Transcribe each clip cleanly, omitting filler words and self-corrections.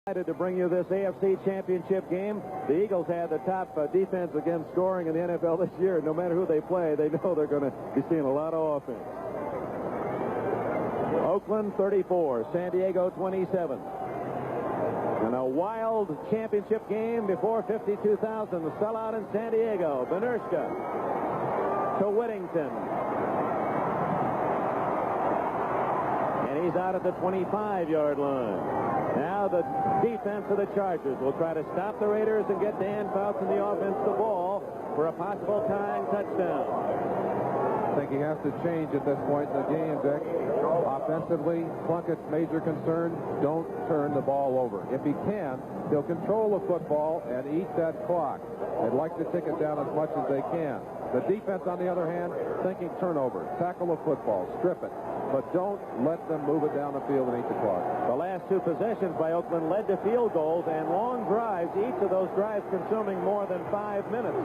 Excited to bring you this AFC championship game. The Eagles had the top defense against scoring in the NFL this year. No matter who they play, they know they're going to be seeing a lot of offense. Oakland 34, San Diego 27. And a wild championship game before 52,000. The sellout in San Diego. Benershka to Whittington. And he's out at the 25-yard line. Now the defense of the Chargers will try to stop the Raiders and get Dan Fouts in the offense the ball for a possible tying touchdown. I think he has to change at this point in the game, Dick. Offensively, Plunkett's major concern, don't turn the ball over. If he can, he'll control the football and eat that clock. They'd like to tick it down as much as they can. The defense, on the other hand, thinking turnover, tackle the football, strip it. But don't let them move it down the field and eat the clock. The last two possessions by Oakland led to field goals and long drives, each of those drives consuming more than 5 minutes.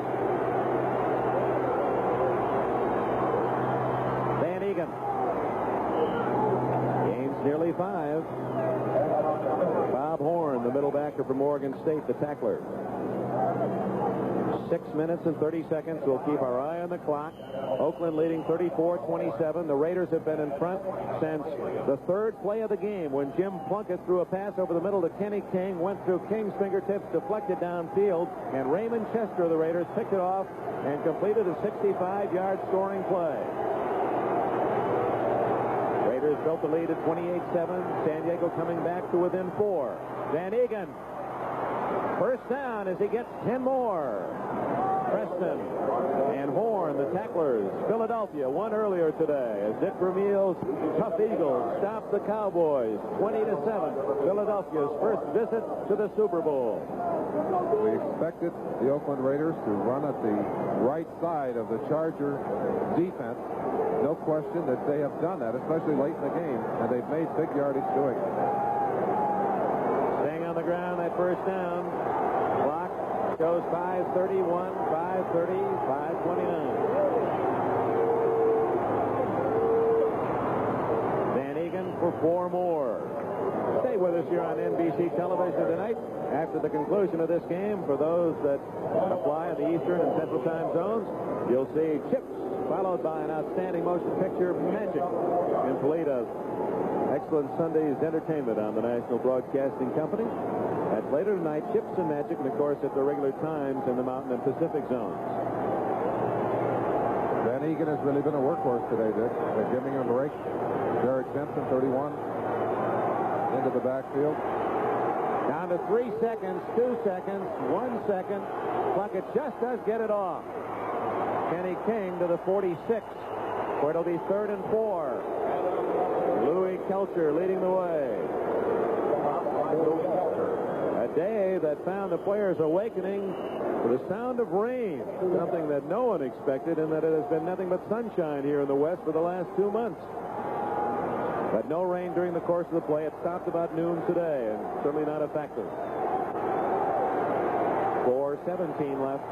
Van Egan. Gains nearly 5. Bob Horn, the middle backer from Oregon State, the tackler. 6 minutes and 30 seconds. We'll keep our eye on the clock. Oakland leading 34-27. The Raiders have been in front since the third play of the game when Jim Plunkett threw a pass over the middle to Kenny King, went through King's fingertips, deflected downfield, and Raymond Chester of the Raiders picked it off and completed a 65-yard scoring play. Raiders built the lead at 28-7. San Diego coming back to within 4. Van Egan. First down as he gets 10 more. Preston and Horn, the tacklers. Philadelphia won earlier today as Dick Vermeil's tough Eagles stopped the Cowboys 20-7. Philadelphia's first visit to the Super Bowl. We expected the Oakland Raiders to run at the right side of the Charger defense. No question that they have done that, especially late in the game, and they've made big yardage doing it. Staying on the ground, that first down. Clock shows 5:31, 5:30, 5:29. Van Egan for 4 more. Stay with us here on NBC television tonight. After the conclusion of this game, for those that apply in the Eastern and Central time zones, you'll see Chips, followed by an outstanding motion picture, Magic, in Toledo. Excellent Sunday's entertainment on the National Broadcasting Company. That's later tonight, Chips and Magic, and of course at the regular times in the Mountain and Pacific zones. Van Egan has really been a workhorse today, Dick. They're giving him a break. Derek Simpson, 31, into the backfield. Down to 3 seconds, 2 seconds, 1 second. Plunkett just does get it off. Kenny King to the 46, where it'll be 3rd and 4. Louis Kelcher leading the way. A day that found the players awakening to the sound of rain, something that no one expected, and that it has been nothing but sunshine here in the West for the last 2 months. But no rain during the course of the play. It stopped about noon today, and certainly not a factor. 4:17 left.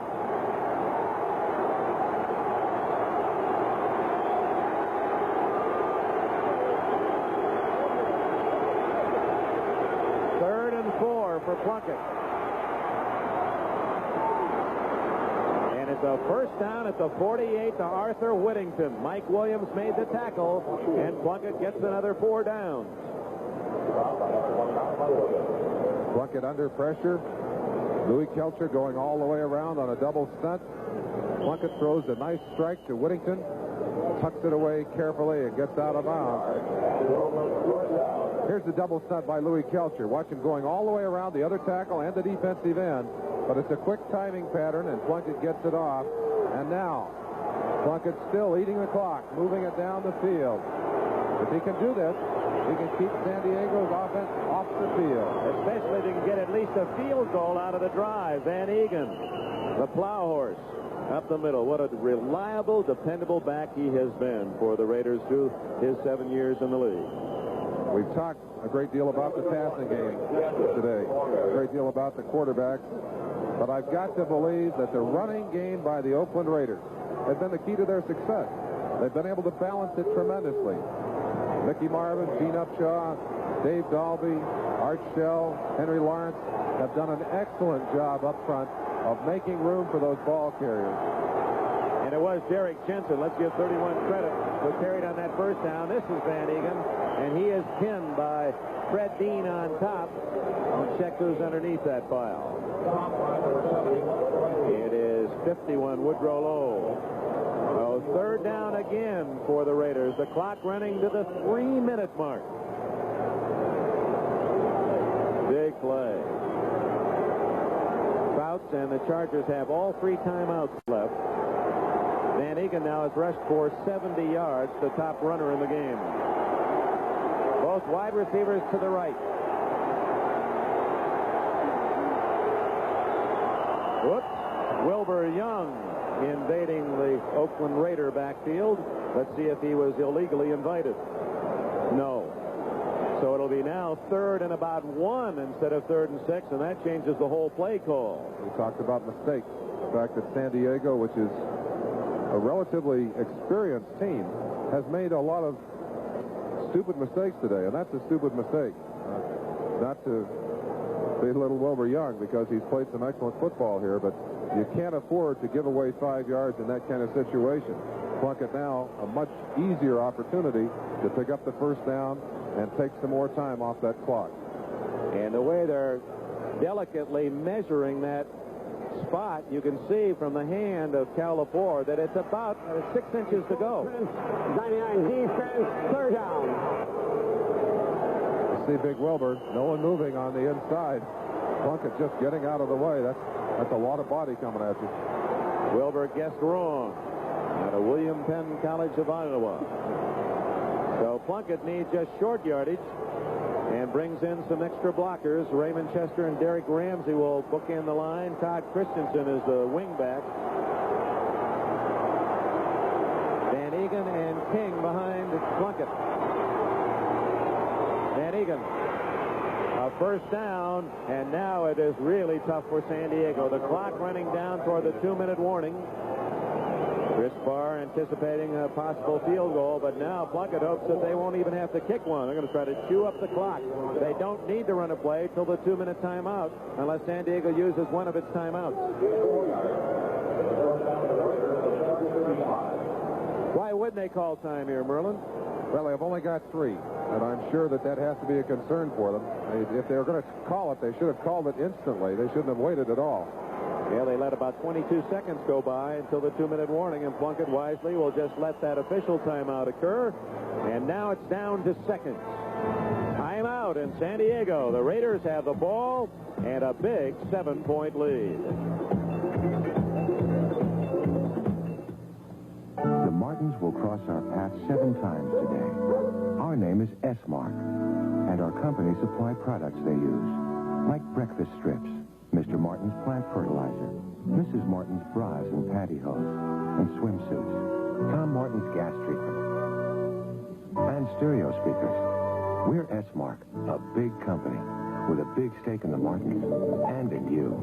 For Plunkett. And it's a first down at the 48 to Arthur Whittington. Mike Williams made the tackle, and Plunkett gets another 4 downs. Plunkett under pressure. Louis Kelcher going all the way around on a double stunt. Plunkett throws a nice strike to Whittington, tucks it away carefully, and gets out of bounds. Here's the double stunt by Louis Kelcher. Watch him going all the way around the other tackle and the defensive end. But it's a quick timing pattern, and Plunkett gets it off. And now, Plunkett's still eating the clock, moving it down the field. If he can do this, he can keep San Diego's offense off the field. Especially if he can get at least a field goal out of the drive. Van Egan, the plow horse, up the middle. What a reliable, dependable back he has been for the Raiders through his 7 years in the league. We've talked a great deal about the passing game today, a great deal about the quarterbacks, but I've got to believe that the running game by the Oakland Raiders has been the key to their success. They've been able to balance it tremendously. Mickey Marvin, Gene Upshaw, Dave Dalby, Art Shell, Henry Lawrence have done an excellent job up front of making room for those ball carriers. And it was Derek Jensen, let's give 31 credit, who carried on that first down. This is Van Egan, and he is pinned by Fred Dean on top. Let's check who's underneath that pile. It is 51, Woodrow Lowe. So third down again for the Raiders. The clock running to the 3-minute mark. Big play. Fouts and the Chargers have all 3 timeouts left. Van Egan now has rushed for 70 yards, the top runner in the game. Both wide receivers to the right. Whoops. Wilbur Young invading the Oakland Raider backfield. Let's see if he was illegally invited. No. So it'll be now 3rd and about 1 instead of 3rd and 6, and that changes the whole play call. We talked about mistakes. The fact that San Diego, which is a relatively experienced team, has made a lot of stupid mistakes today, and that's a stupid mistake. Not to belittle Wilbur Young, because he's played some excellent football here, but you can't afford to give away 5 yards in that kind of situation. Plunkett now a much easier opportunity to pick up the first down and take some more time off that clock. And the way they're delicately measuring that spot, you can see from the hand of Cal Lepore that it's about 6 inches to go. 99 defense, 3rd down. You see Big Wilbur, no one moving on the inside. Plunkett just getting out of the way. That's a lot of body coming at you. Wilbur guessed wrong at a William Penn College of Iowa. So Plunkett needs just short yardage and brings in some extra blockers. Raymond Chester and Derek Ramsey will bookend the line. Todd Christensen is the wingback. Van Egan and King behind Plunkett. Van Egan. A first down, and now it is really tough for San Diego. The clock running down toward the 2-minute warning. Chris Barr anticipating a possible field goal, but now Plunkett hopes that they won't even have to kick one. They're going to try to chew up the clock. They don't need to run a play till the 2-minute timeout unless San Diego uses one of its timeouts. Why wouldn't they call time here, Merlin? Well, they've only got 3, and I'm sure that has to be a concern for them. If they were going to call it, they should have called it instantly. They shouldn't have waited at all. Yeah, they let about 22 seconds go by until the 2-minute warning, and Plunkett wisely will just let that official timeout occur. And now it's down to seconds. Timeout in San Diego. The Raiders have the ball and a big 7-point lead. The Martins will cross our path 7 times today. Our name is S-Mark, and our company supply products they use, like breakfast strips, Mr. Martin's plant fertilizer, Mrs. Martin's bras and pantyhose, and swimsuits, Tom Martin's gas treatment, and stereo speakers. We're S-Mark, a big company with a big stake in the Martins and in you.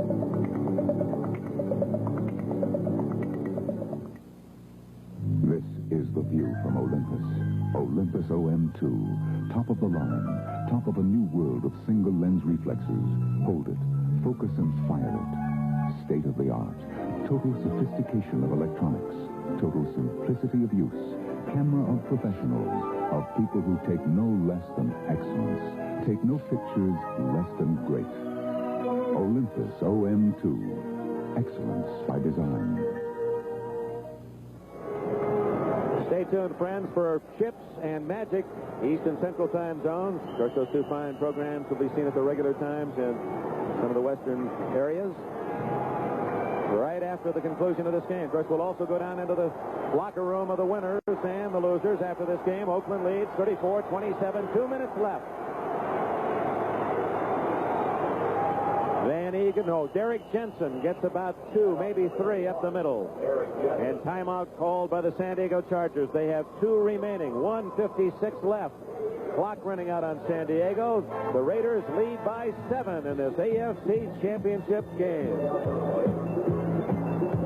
This is the view from Olympus. Olympus OM2. Top of the line. Top of a new world of single lens reflexes. Hold it. Focus and fire it. State of the art. Total sophistication of electronics. Total simplicity of use. Camera of professionals. Of people who take no less than excellence. Take no pictures less than great. Olympus OM2. Excellence by design. Stay tuned, friends, for Chips and Magic, East and Central time zones. Of course, those 2 fine programs will be seen at the regular times in some of the western areas right after the conclusion of this game. Of course, we'll also go down into the locker room of the winners and the losers after this game. Oakland leads 34-27, 2 minutes left. Van Egan, Derek Jensen gets about 2, maybe 3 up the middle. And timeout called by the San Diego Chargers. They have 2 remaining, 1:56 left. Clock running out on San Diego. The Raiders lead by 7 in this AFC Championship game.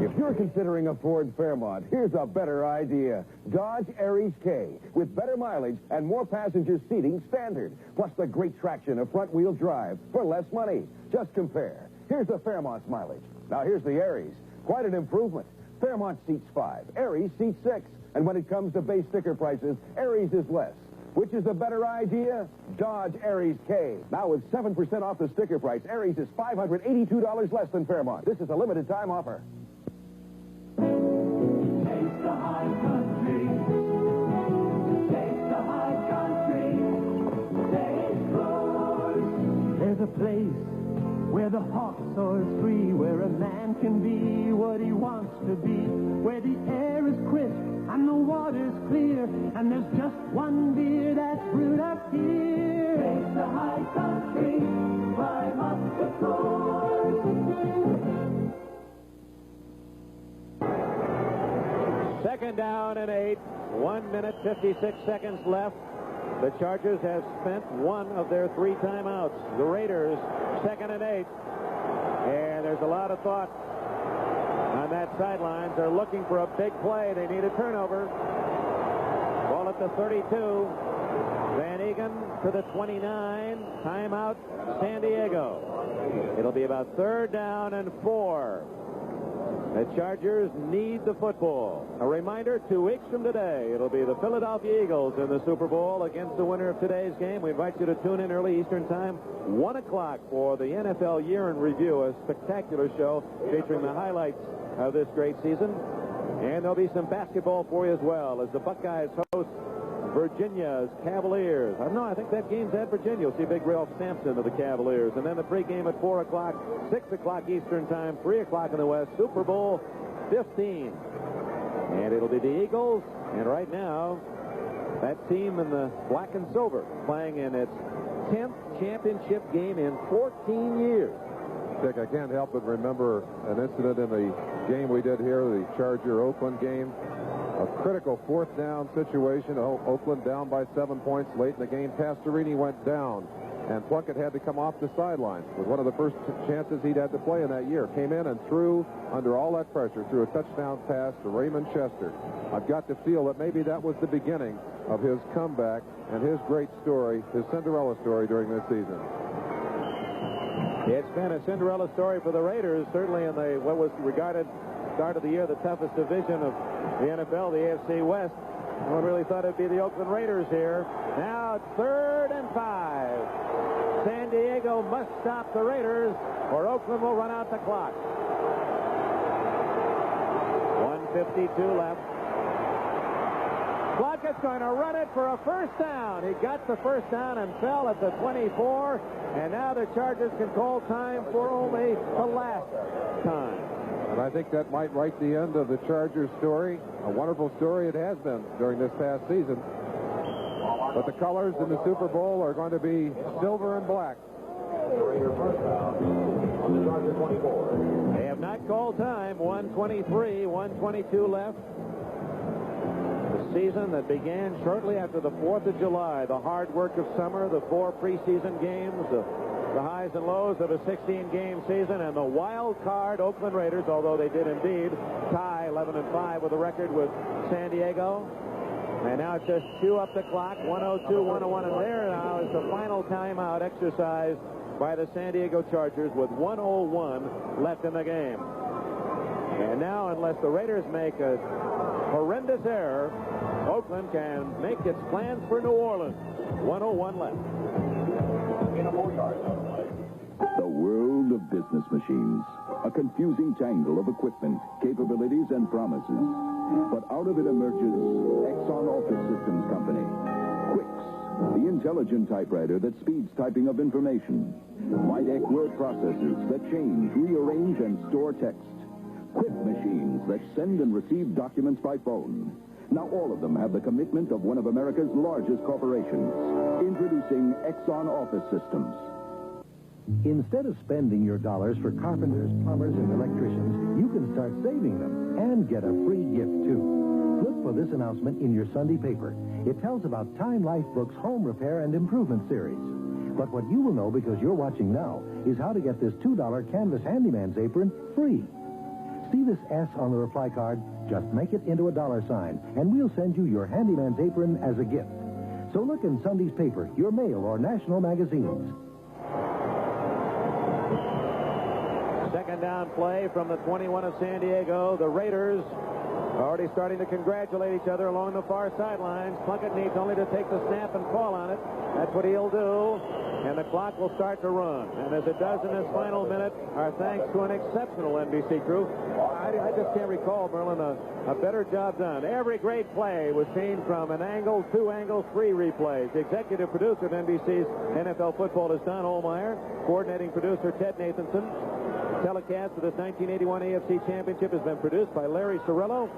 If you're considering a Ford Fairmont, here's a better idea. Dodge Aries K, with better mileage and more passenger seating standard, plus the great traction of front-wheel drive for less money. Just compare. Here's the Fairmont's mileage. Now here's the Aries. Quite an improvement. Fairmont seats 5, Aries seats 6. And when it comes to base sticker prices, Aries is less. Which is the better idea? Dodge Aries K. Now with 7% off the sticker price, Aries is $582 less than Fairmont. This is a limited time offer. Taste the high country. Taste the high country. Taste good. There's a place where the hawk soars free, where a man can be what he wants to be, where the air is crisp and the water's clear, and there's just one beer that's brewed up here. Taste the high country. Climb up the course. 2nd down and 8. 1 minute, 56 seconds left. The Chargers have spent one of their 3 timeouts. The Raiders, 2nd and 8. And there's a lot of thought on that sidelines. They're looking for a big play. They need a turnover. Ball at the 32. Van Egan to the 29. Timeout, San Diego. It'll be about 3rd down and 4. The Chargers need the football. A reminder, 2 weeks from today, it'll be the Philadelphia Eagles in the Super Bowl against the winner of today's game. We invite you to tune in early Eastern Time, 1 o'clock for the NFL Year in Review, a spectacular show featuring the highlights of this great season. And there'll be some basketball for you as well as the Buckeyes host Virginia's Cavaliers. I don't know, I think that game's at Virginia. You'll see big Ralph Sampson of the Cavaliers. And then the pregame at 4 o'clock, 6 o'clock Eastern Time, 3 o'clock in the West, Super Bowl 15. And it'll be the Eagles. And right now, that team in the black and silver playing in its 10th championship game in 14 years. Dick, I can't help but remember an incident in the game we did here, the Charger-Oakland game. A critical 4th down situation. Oakland down by 7 points late in the game. Pastorini went down, and Plunkett had to come off the sidelines with one of the first chances he'd had to play in that year. Came in and threw, under all that pressure, threw a touchdown pass to Raymond Chester. I've got to feel that maybe that was the beginning of his comeback and his great story, his Cinderella story during this season. It's been a Cinderella story for the Raiders, certainly in the what was regarded start of the year the toughest division of the NFL, the AFC West. No one really thought it'd be the Oakland Raiders here. Now it's 3rd and 5. San Diego must stop the Raiders, or Oakland will run out the clock. 1:52 left. Plunkett's going to run it for a 1st down. He got the 1st down and fell at the 24. And now the Chargers can call time for only the last time. And I think that might write the end of the Chargers story. A wonderful story it has been during this past season. But the colors in the Super Bowl are going to be silver and black. They have not called time. 1:23, 1:22 left. The season that began shortly after the 4th of July. The hard work of summer, the 4 preseason games, the highs and lows of a 16-game season, and the wild card Oakland Raiders, although they did indeed tie 11-5 with a record with San Diego. And now it's just 2 up the clock, 1:02, 1:01, and there now is the final timeout exercised by the San Diego Chargers with 1:01 left in the game. And now, unless the Raiders make a horrendous error, Oakland can make its plans for New Orleans. 1:01 left. The world of business machines. A confusing tangle of equipment, capabilities, and promises. But out of it emerges Exxon Office Systems Company. Quix, the intelligent typewriter that speeds typing of information. Mydec word processors that change, rearrange, and store text. Quick machines that send and receive documents by phone. Now all of them have the commitment of one of America's largest corporations. Introducing Exxon Office Systems. Instead of spending your dollars for carpenters, plumbers, and electricians, you can start saving them and get a free gift, too. Look for this announcement in your Sunday paper. It tells about Time Life Book's Home Repair and Improvement Series. But what you will know because you're watching now is how to get this $2 Canvas Handyman's apron free. See this S on the reply card? Just make it into a $sign, and we'll send you your handyman's apron as a gift. So look in Sunday's paper, your mail, or national magazines. Second down play from the 21 of San Diego. The Raiders already starting to congratulate each other along the far sidelines. Plunkett needs only to take the snap and fall on it. That's what he'll do. And the clock will start to run. And as it does in this final minute, our thanks to an exceptional NBC crew. I just can't recall, Merlin, a better job done. Every great play was seen from an angle, 2 angles, 3 replays. The executive producer of NBC's NFL Football is Don Ohlmeyer. Coordinating producer Ted Nathanson. Telecast of this 1981 AFC Championship has been produced by Larry Cirillo.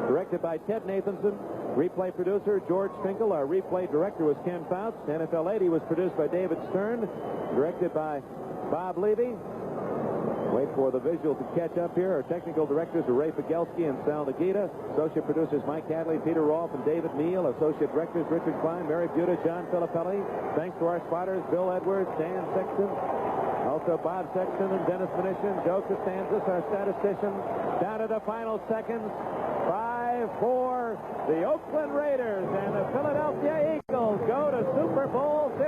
Directed by Ted Nathanson. Replay producer George Finkel. Our replay director was Ken Fouts. NFL 80 was produced by David Stern. Directed by Bob Levy. Wait for the visual to catch up here. Our technical directors are Ray Pagelski and Sal Nagita. Associate producers Mike Hadley, Peter Rolfe, and David Neal. Associate directors Richard Klein, Mary Buda, John Filippelli. Thanks to our spotters Bill Edwards, Dan Sexton. Also Bob Sexton and Dennis Mnuchin, Joe Costanzas, our statistician. Down to the final seconds. 5-4, the Oakland Raiders and the Philadelphia Eagles go to Super Bowl 15.